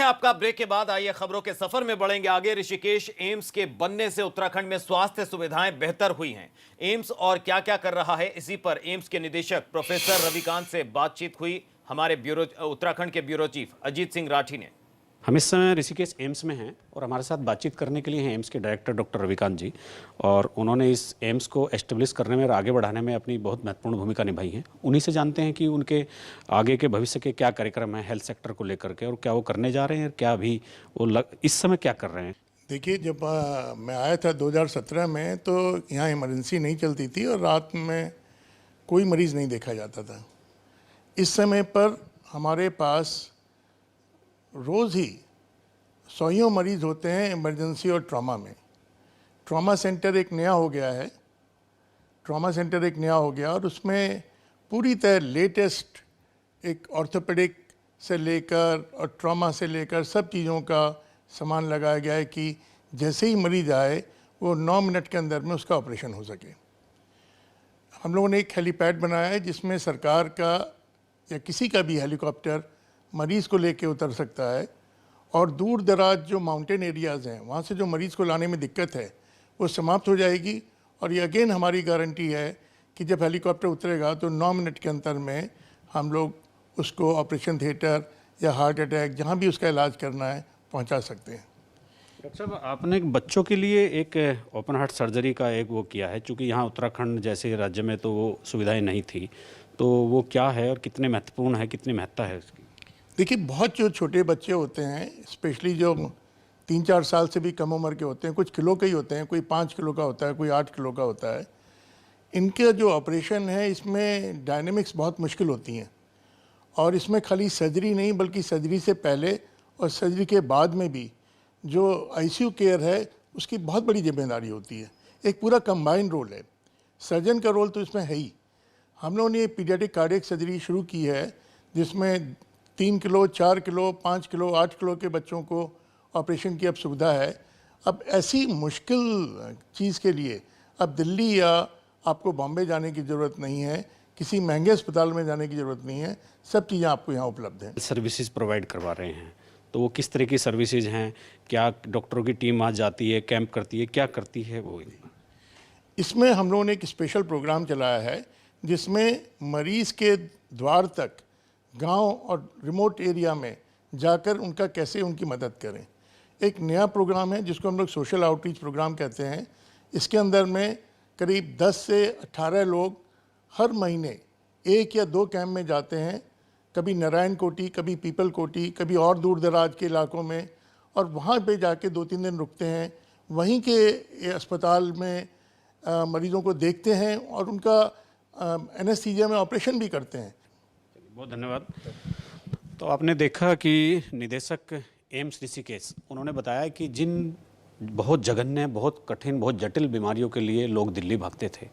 हैं आपका। ब्रेक के बाद आइए खबरों के सफर में बढ़ेंगे आगे। ऋषिकेश एम्स के बनने से उत्तराखंड में स्वास्थ्य सुविधाएं बेहतर हुई हैं। एम्स और क्या क्या कर रहा है, इसी पर एम्स के निदेशक प्रोफेसर रविकांत से बातचीत हुई हमारे उत्तराखंड के ब्यूरो चीफ अजीत सिंह राठी ने। हम इस समय ऋषिकेश एम्स में हैं और हमारे साथ बातचीत करने के लिए हैं एम्स के डायरेक्टर डॉक्टर रविकांत जी। और उन्होंने इस एम्स को एस्टेब्लिश करने में और आगे बढ़ाने में अपनी बहुत महत्वपूर्ण भूमिका निभाई है। उन्हीं से जानते हैं कि उनके आगे के भविष्य के क्या कार्यक्रम हैं हेल्थ सेक्टर को लेकर के, और क्या वो करने जा रहे हैं, क्या अभी वो इस समय क्या कर रहे हैं। देखिए, जब मैं आया था 2017 में तो यहाँ इमरजेंसी नहीं चलती थी और रात में कोई मरीज़ नहीं देखा जाता था। इस समय पर हमारे पास रोज़ ही 100 मरीज़ होते हैं इमरजेंसी और ट्रॉमा में। ट्रॉमा सेंटर एक नया हो गया और उसमें पूरी तरह लेटेस्ट एक ऑर्थोपेडिक से लेकर और ट्रॉमा से लेकर सब चीज़ों का सामान लगाया गया है कि जैसे ही मरीज़ आए वो 9 मिनट के अंदर में उसका ऑपरेशन हो सके। हम लोगों ने एक हेलीपैड बनाया है जिसमें सरकार का या किसी का भी हेलीकॉप्टर मरीज़ को लेके उतर सकता है, और दूर दराज जो माउंटेन एरियाज़ हैं वहाँ से जो मरीज़ को लाने में दिक्कत है वो समाप्त हो जाएगी। और ये अगेन हमारी गारंटी है कि जब हेलीकॉप्टर उतरेगा तो 9 मिनट के अंदर में हम लोग उसको ऑपरेशन थिएटर या हार्ट अटैक जहाँ भी उसका इलाज करना है पहुँचा सकते हैं। डॉक्टर साहब, आपने बच्चों के लिए एक ओपन हार्ट सर्जरी का एक वो किया है, चूँकि यहाँ उत्तराखंड जैसे राज्य में तो वो सुविधाएँ नहीं थी, तो वो क्या है और कितने महत्वपूर्ण है, कितनी महत्ता है उसकी। देखिए, बहुत जो छोटे बच्चे होते हैं, स्पेशली जो 3-4 साल से भी कम उम्र के होते हैं, कुछ किलो के ही होते हैं, कोई 5 किलो का होता है, कोई 8 किलो का होता है, इनका जो ऑपरेशन है इसमें डायनेमिक्स बहुत मुश्किल होती हैं। और इसमें खाली सर्जरी नहीं बल्कि सर्जरी से पहले और सर्जरी के बाद में भी जो आईसीयू केयर है उसकी बहुत बड़ी जिम्मेदारी होती है। एक पूरा कंबाइंड रोल है, सर्जन का रोल तो इसमें है ही। हम लोगों ने पीडियाट्रिक कार्डियक सर्जरी शुरू की है जिसमें 3 किलो, 4 किलो, 5 किलो, 8 किलो के बच्चों को ऑपरेशन की अब सुविधा है। अब ऐसी मुश्किल चीज़ के लिए अब दिल्ली या आपको बॉम्बे जाने की ज़रूरत नहीं है, किसी महंगे अस्पताल में जाने की ज़रूरत नहीं है, सब चीज़ें आपको यहाँ उपलब्ध हैं। सर्विसेज प्रोवाइड करवा रहे हैं, तो वो किस तरह की सर्विसेज हैं, क्या डॉक्टरों की टीम वहाँ जाती है, कैंप करती है, क्या करती है वो। इसमें हम लोगों ने एक स्पेशल प्रोग्राम चलाया है जिसमें मरीज़ के द्वार तक गांव और रिमोट एरिया में जाकर उनका कैसे उनकी मदद करें। एक नया प्रोग्राम है जिसको हम लोग सोशल आउटरीच प्रोग्राम कहते हैं। इसके अंदर में करीब 10 से 18 लोग हर महीने 1 या 2 कैंप में जाते हैं, कभी नारायण कोटी, कभी पीपल कोटी, कभी और दूर दराज के इलाकों में, और वहाँ पे जाके 2-3 दिन रुकते हैं। वहीं के अस्पताल में मरीज़ों को देखते हैं और उनका एनेस्थीसिया में ऑपरेशन भी करते हैं। बहुत धन्यवाद। तो आपने देखा कि निदेशक एम्स ऋषिकेश उन्होंने बताया कि जिन बहुत जघन्य, बहुत कठिन, बहुत जटिल बीमारियों के लिए लोग दिल्ली भागते थे,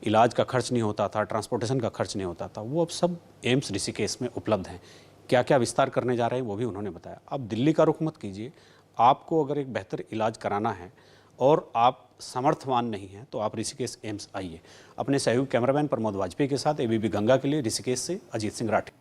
इलाज का खर्च नहीं होता था, ट्रांसपोर्टेशन का खर्च नहीं होता था, वो अब सब एम्स ऋषिकेश में उपलब्ध हैं। क्या क्या विस्तार करने जा रहे हैं वो भी उन्होंने बताया। अब दिल्ली का रुख मत कीजिए, आपको अगर एक बेहतर इलाज कराना है और आप समर्थवान नहीं हैं तो आप ऋषिकेश एम्स आइए। अपने सहयोगी कैमरामैन प्रमोद वाजपेयी के साथ एबीपी गंगा के लिए ऋषिकेश से अजीत सिंह राठी।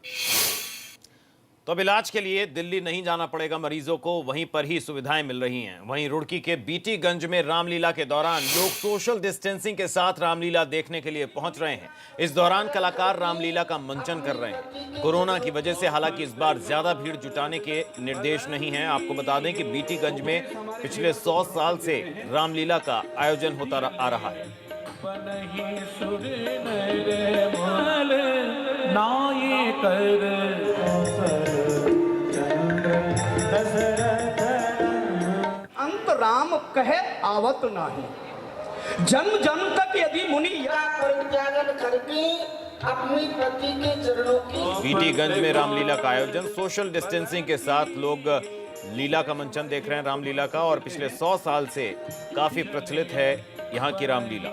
तो अब इलाज के लिए दिल्ली नहीं जाना पड़ेगा मरीजों को, वहीं पर ही सुविधाएं मिल रही हैं। वहीं रुड़की के बीटीगंज में रामलीला के दौरान लोग सोशल डिस्टेंसिंग के साथ रामलीला देखने के लिए पहुंच रहे हैं। इस दौरान कलाकार रामलीला का मंचन कर रहे हैं। कोरोना की वजह से हालांकि इस बार ज्यादा भीड़ जुटाने के निर्देश नहीं हैं। आपको बता दें कि बीटीगंज में पिछले 100 साल से रामलीला का आयोजन होता आ रहा है। अंत राम कहे आवत नाही, जन्म जन्म तक यदि मुनि परित्यागन करके अपनी पति के चरणों की। बीटीगंज में रामलीला का आयोजन, सोशल डिस्टेंसिंग के साथ लोग लीला का मंचन देख रहे हैं रामलीला का, और पिछले 100 साल से काफी प्रचलित है यहाँ की रामलीला।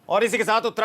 और इसी के साथ उत्तराखंड